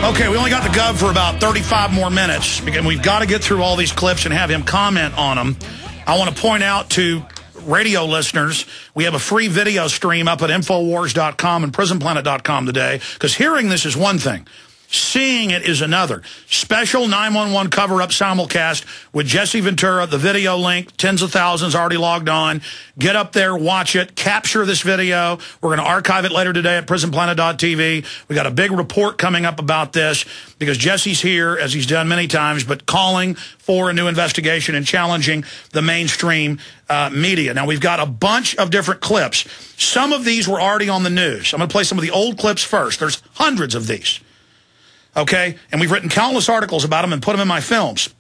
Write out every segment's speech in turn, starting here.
Okay, we only got the Gov for about 35 more minutes, and we've got to get through all these clips and have him comment on them. I want to point out to radio listeners, we have a free video stream up at Infowars.com and PrisonPlanet.com today, because hearing this is one thing. Seeing it is another. Special 911 cover-up simulcast with Jesse Ventura, the video link, tens of thousands already logged on. Get up there, watch it, capture this video. We're going to archive it later today at PrisonPlanet.tv. We got a big report coming up about this because Jesse's here, as he's done many times, but calling for a new investigation and challenging the mainstream media. Now, we've got a bunch of different clips. Some of these were already on the news. I'm going to play some of the old clips first. There's hundreds of these. Okay, and we've written countless articles about them and put them in my films.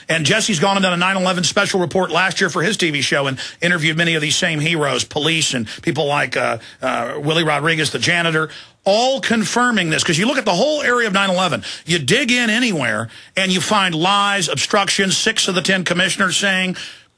And Jesse's gone and done a 9/11 special report last year for his TV show and interviewed many of these same heroes, police and people like Willie Rodriguez, the janitor, all confirming this. Because you look at the whole area of 9/11, you dig in anywhere, and you find lies, obstructions, 6 of the 10 commissioners saying,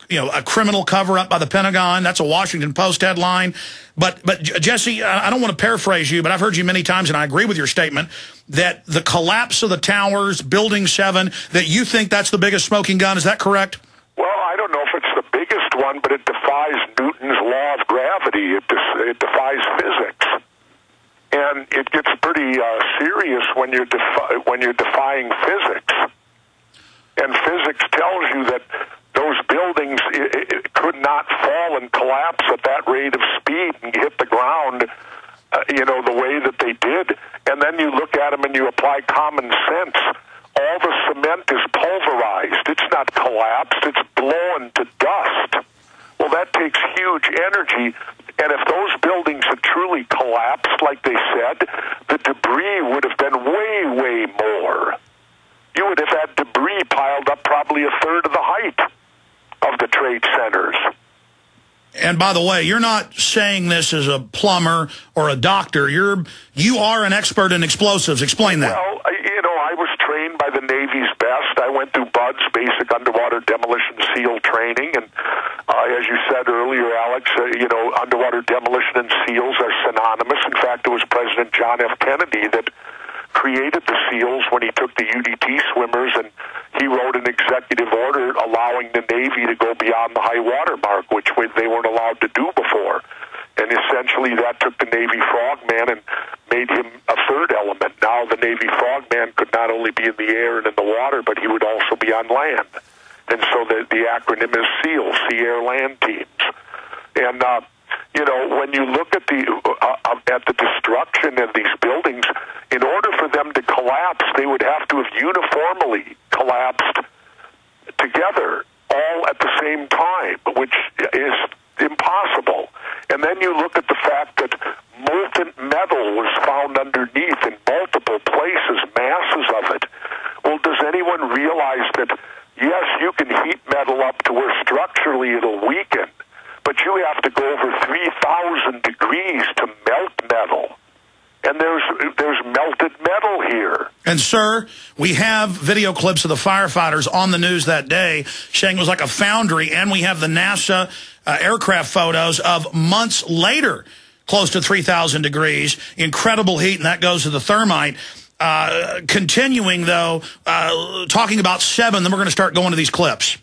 you know, a criminal cover-up by the Pentagon. That's a Washington Post headline. But Jesse, I don't want to paraphrase you, but I've heard you many times, and I agree with your statement, that the collapse of the towers, Building 7, that you think that's the biggest smoking gun. Is that correct? Well, I don't know if it's the biggest one, but it defies Newton's law of gravity. It defies physics. And it gets pretty serious when you're defying physics. And physics tells you that those buildings it could not fall and collapse at that rate of speed and hit the ground, you know, the way that they did. And then you look at them and you apply common sense. All the cement is pulverized. It's not collapsed. It's blown to dust. Well, that takes huge energy. And if those buildings had truly collapsed, like they said, the debris would have been way, way more. You would have had debris piled up probably a third of the height of the trade centers. And by the way, you're not saying this as a plumber or a doctor. You are an expert in explosives. Explain that. Well, you know, I was trained by the Navy's best. I went through BUDS, Basic Underwater Demolition SEAL Training, and as you said earlier, Alex, you know, underwater demolition and SEALs are synonymous. In fact, it was President John F. Kennedy that created the SEALs when he took the UDT swimmers, and he wrote an executive order allowing the Navy to go beyond the high water mark, which they weren't allowed to do before. And essentially that took the Navy frogman and made him a third element. Now the Navy frogman could not only be in the air and in the water, but he would also be on land. And so the acronym is SEAL, Sea Air Land Teams. And you know, when you look at the destruction of these buildings, in order for them to collapse, they would have to have uniformly collapsed together, all at the same time, which is impossible. And then you look at the fact that molten metal was found underneath in multiple places, masses of it. Well, does anyone realize that, yes, you can heat metal up to where structurally it'll weaken, but you have to go over 3,000 degrees to melt metal. And there's melted metal here. And, sir, we have video clips of the firefighters on the news that day saying it was like a foundry, and we have the NASA aircraft photos of months later, close to 3,000 degrees, incredible heat, and that goes to the thermite. Continuing, though, talking about 7, then we're going to start going to these clips.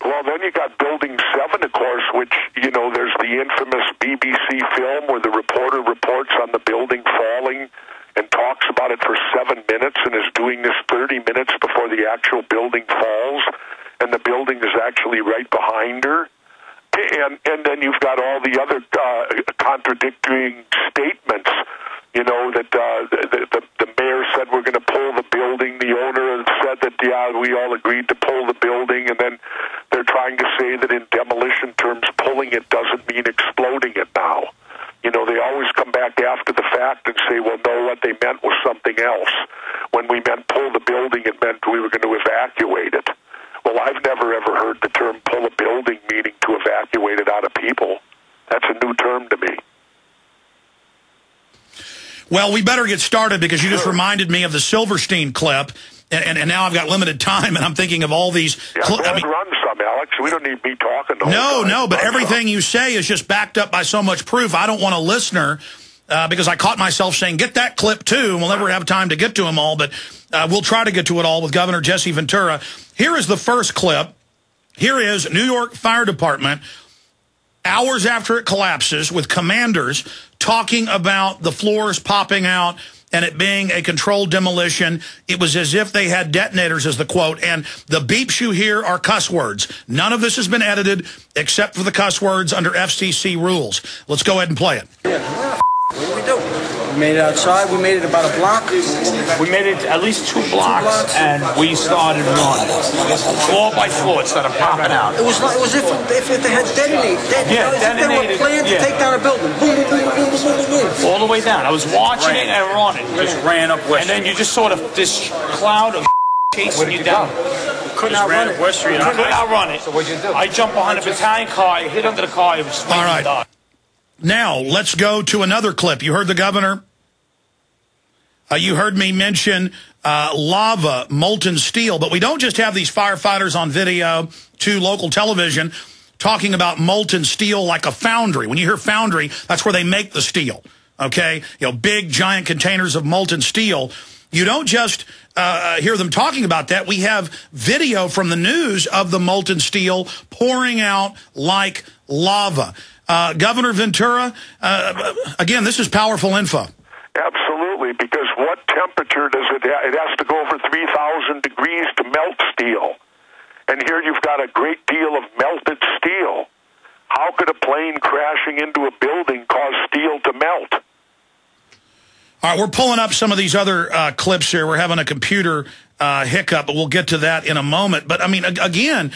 Well, then you got Building 7, of course, which, you know, there's the infamous BBC film where the reporter reports on the building falling and talks about it for 7 minutes and is doing this 30 minutes before the actual building falls, and the building is actually right behind her. And then you've got all the other contradicting statements, you know, that the mayor said we're going to pull the building, the owner said that, yeah, we all agreed to pull the building, and then they're trying to say that in demolition terms, pulling it doesn't mean exploding it now. You know, they always come back after the fact and say, well, no, what they meant was something else. When we meant pull the building, it meant we were going to evacuate it. Well, I've never, ever heard the term pull a building meaning to evacuate it out of people. That's a new term to me. Well, we better get started because you just reminded me of the Silverstein clip, and now I've got limited time, and I'm thinking of all these. Yeah, go ahead and run some, Alex. We don't need me talking. No, but everything you say is just backed up by so much proof. I don't want a listener because I caught myself saying, get that clip too, and we'll never have time to get to them all, but we'll try to get to it all with Governor Jesse Ventura. Here is the first clip. Here is New York Fire Department hours after it collapses with commanders talking about the floors popping out and it being a controlled demolition. It was as if they had detonators, as the quote, and the beeps you hear are cuss words. None of this has been edited except for the cuss words under FCC rules. Let's go ahead and play it. Yeah. What do we do? We made it outside. We made it about a block. We made it at least 2 blocks, and we started running. Floor by floor, it started popping out. It was if they had detonated. Yeah, They detonated. were planned to take down a building. Boom, boom, boom, boom, boom, boom, boom. All the way down. I was watching it and running. Just ran up West And then you just sort of this cloud of chasing you down. Couldn't outrun it. West Street. I couldn't outrun it. So what'd you do? I jumped behind a battalion car, I hit under the car, it was All right. Now, let's go to another clip. You heard the governor. You heard me mention lava, molten steel. But we don't just have these firefighters on video to local television talking about molten steel like a foundry. When you hear foundry, that's where they make the steel. Okay? You know, big, giant containers of molten steel. You don't just hear them talking about that. We have video from the news of the molten steel pouring out like lava. Governor Ventura, again, this is powerful info. Absolutely, because what temperature does it have? It has to go over 3,000 degrees to melt steel. And here you've got a great deal of melted steel. How could a plane crashing into a building cause steel to melt? All right, we're pulling up some of these other clips here. We're having a computer hiccup, but we'll get to that in a moment. But, I mean, again,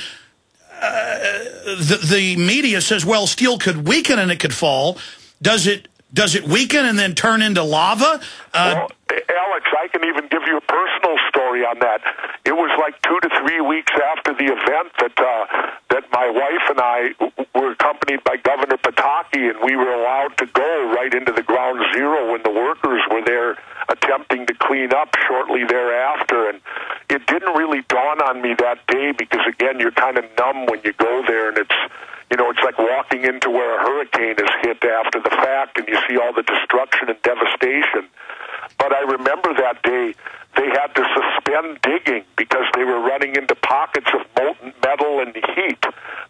the media says, well, steel could weaken and it could fall. Does it weaken and then turn into lava? Well, Alex, I can even give you a personal story on that. It was like 2 to 3 weeks after the event that my wife and I were accompanied by Governor Pataki, and we were allowed to go right into the ground zero when the workers were there attempting to clean up shortly thereafter. And it didn't really dawn on me that day because, again, you're kind of numb when you go there, and it's like walking into where a hurricane is hit after the fact, and you see all the destruction and devastation. But I remember that day they had to suspend digging because they were running into pockets of molten metal and heat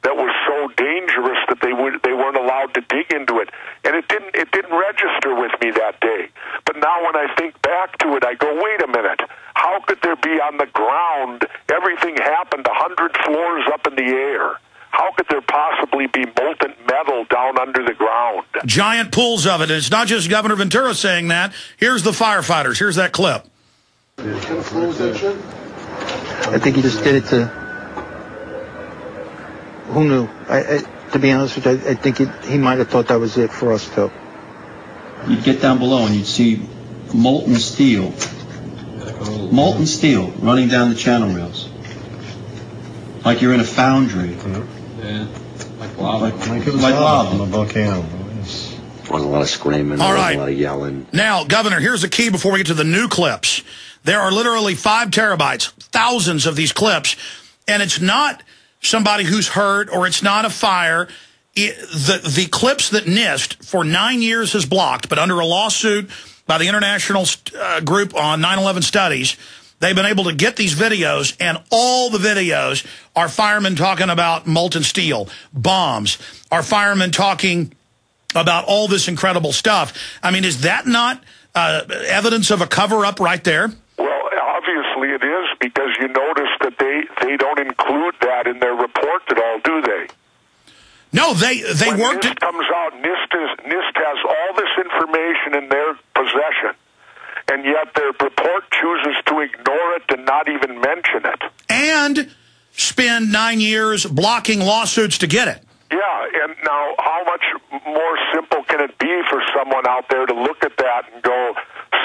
that was so dangerous that they weren't allowed to dig into it. And it didn't register with me that day. But now when I think back to it, I go, wait a minute. How could there be on the ground, everything happened 100 floors up in the air? How could there possibly be molten metal down under the ground? Giant pools of it. And it's not just Governor Ventura saying that. Here's the firefighters. Here's that clip. I think he just did it to... Who knew? To be honest with you, I think he might have thought that was it for us, too. You'd get down below and you'd see molten steel running down the channel rails. Like you're in a foundry. Yeah, like lava. Like it was like lava. on a volcano. Wasn't a lot of screaming, All wasn't right. a lot of yelling. Now, Governor, here's the key before we get to the new clips. There are literally 5 terabytes, thousands of these clips, and it's not somebody who's hurt or it's not a fire. The clips that NIST for 9 years has blocked, but under a lawsuit by the International Group on 9/11 Studies, they've been able to get these videos, and all the videos are firemen talking about molten steel, bombs, are firemen talking about all this incredible stuff. I mean, is that not evidence of a cover-up right there? Well, obviously it is, because you notice that they don't include that in their report at all, do they? No, they when worked NIST it. comes out, NIST has all this information in their possession, and yet their report chooses to ignore it and not even mention it. And spend 9 years blocking lawsuits to get it. Yeah, and now how much more simple can it be for someone out there to look at that and go,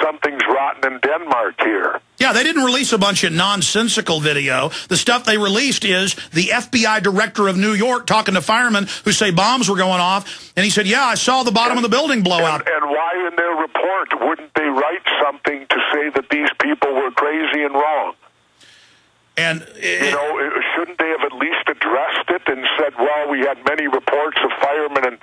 something's rotten in Denmark here? Yeah, they didn't release a bunch of nonsensical video. The stuff they released is the FBI director of New York talking to firemen who say bombs were going off. And he said, yeah, I saw the bottom of the building blow out. And why in their report wouldn't they write something to say that these people were crazy and wrong? And shouldn't they have at least addressed addressed it and said, well, we had many reports of firemen and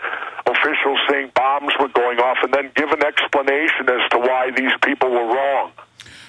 officials saying bombs were going off, and then give an explanation as to why these people were wrong.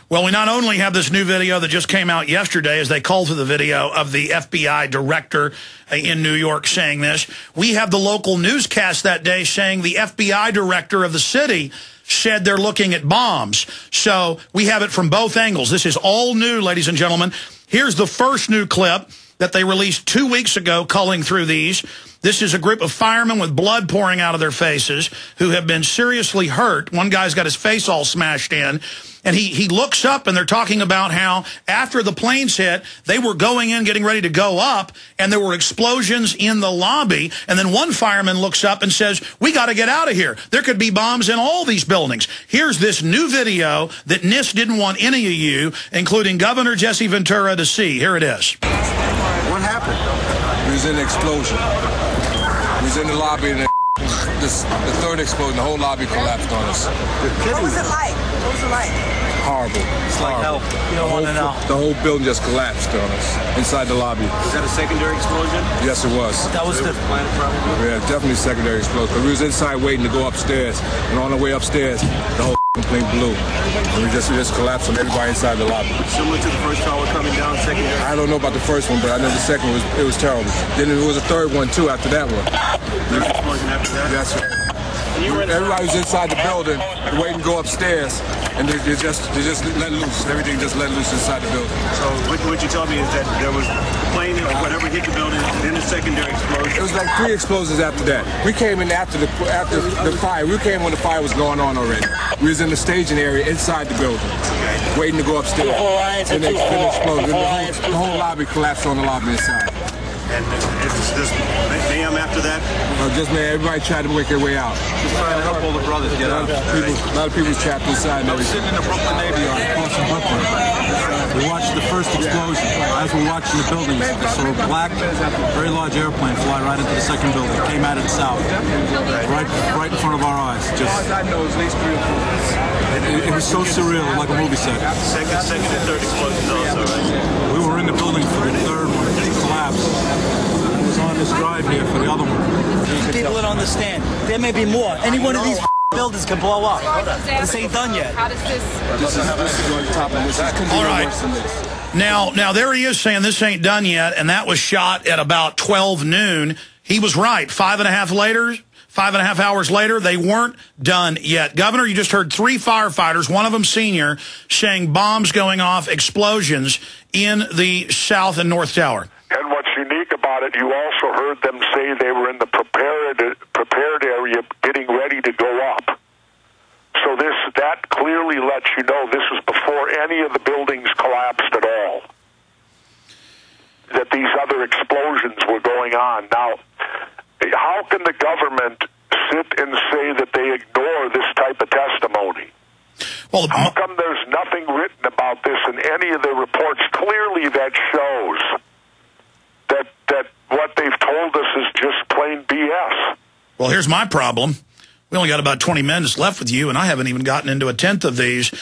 Well, we not only have this new video that just came out yesterday, as they call to the video, of the FBI director in New York saying this, we have the local newscast that day saying the FBI director of the city said they're looking at bombs. So we have it from both angles. This is all new, ladies and gentlemen. Here's the first new clip that they released 2 weeks ago, culling through these. This is a group of firemen with blood pouring out of their faces who have been seriously hurt. One guy's got his face all smashed in. And he looks up, and they're talking about how after the planes hit, they were going in, getting ready to go up, and there were explosions in the lobby. And then one fireman looks up and says, we got to get out of here. There could be bombs in all these buildings. Here's this new video that NIST didn't want any of you, including Governor Jesse Ventura, to see. Here it is. What happened? It was an explosion. It was in the lobby, and the third explosion, the whole lobby collapsed on us. What was it like? What was it like? Horrible. It's like hell. You don't want to know. The whole building just collapsed on us inside the lobby. Was that a secondary explosion? Yes, it was. That was the planet, probably. Yeah, definitely secondary explosion. But we was inside waiting to go upstairs, and on the way upstairs, the whole thing blew. And we just collapsed on everybody inside the lobby. Similar to the first tower coming down, secondary. I don't know about the first one, but I know the second was terrible. Then there was a third one too after that one. Third explosion after that. That's right. Everybody was inside the building, waiting to go upstairs, and they just let loose. Everything just let loose inside the building. So what you told me is that there was a plane or whatever hit the building, and then a secondary explosion. It was like 3 explosions after that. We came in after the fire. We came when the fire was going on already. We was in the staging area inside the building, waiting to go upstairs. And they exploded. The whole lobby collapsed on the lobby inside. And it's just mayhem after that? Just man, everybody tried to make their way out. Just trying to help all the brothers get out. A lot of people trapped inside. I was sitting in the Brooklyn Navy Yard across from Brooklyn. We watched the first explosion. As we were watching the buildings, we saw a black, very large airplane fly right into the second building. It came out of the south, right in front of our eyes. Just, it was so surreal, like a movie set. Second and third explosions also, right? We were in the building for the third one. It collapsed. I was on this drive here for the other one. People don't understand. There may be more. Any one of these buildings can blow up. This ain't done yet. How does this? This is going to top of this. All right. Now there he is saying this ain't done yet, and that was shot at about 12 noon. He was right. 5.5 hours later, they weren't done yet. Governor, you just heard 3 firefighters, one of them senior, saying bombs going off, explosions in the South and North Tower. And what's unique about it, you also heard them say they were in the prepared area getting ready to go up. So that clearly lets you know this was before any of the buildings collapsed at all, that these other explosions were going on. Now, how can the government sit and say that they ignore this type of testimony? Well, how come there's nothing written about this in any of the reports? Clearly that shows that what they've told us is just plain BS. Well, here's my problem. We only got about 20 minutes left with you, and I haven't even gotten into a tenth of these.